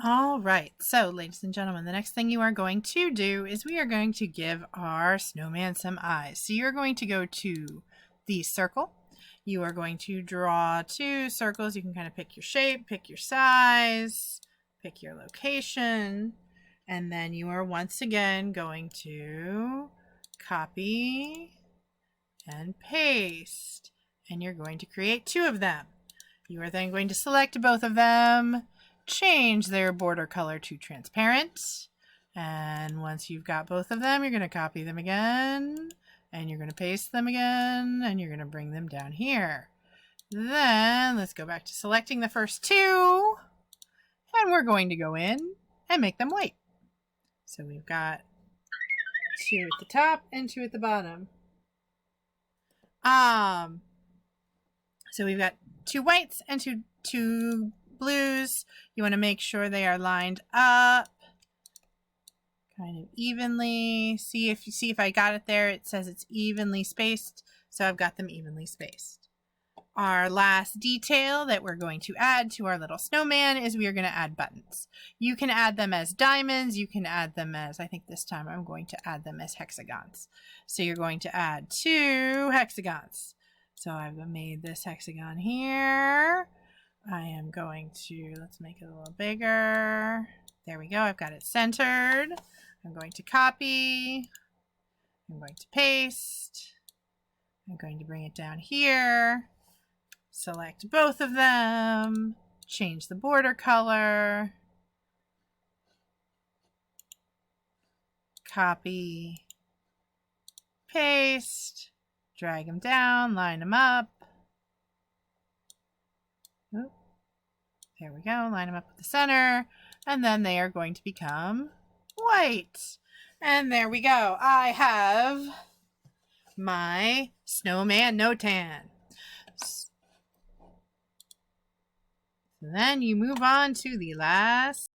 All right, so ladies and gentlemen, the next thing you are going to do is we are going to give our snowman some eyes. So you're going to go to the circle. You are going to draw 2 circles. You can kind of pick your shape, pick your size, pick your location, and then you are once again going to copy and paste, and you're going to create 2 of them. You are then going to select both of them, change their border color to transparent, and once you've got both of them, you're going to copy them again, and you're going to paste them again, and you're going to bring them down here. Then let's go back to selecting the first 2, and we're going to go in and make them white. So we've got 2 at the top and 2 at the bottom. So we've got 2 whites and two blues. You want to make sure they are lined up kind of evenly. See if I got it there. It says it's evenly spaced, so I've got them evenly spaced. Our last detail that we're going to add to our little snowman is we are going to add buttons. You can add them as diamonds. You can add them as, I think this time I'm going to add them as hexagons. So you're going to add 2 hexagons. So I've made this hexagon here. I am going to, let's make it a little bigger. There we go. I've got it centered. I'm going to copy. I'm going to paste. I'm going to bring it down here. Select both of them. Change the border color. Copy. Paste. Drag them down, line them up. Oop. There we go, line them up with the center, and then they are going to become white. And there we go. I have my snowman Notan. So then you move on to the last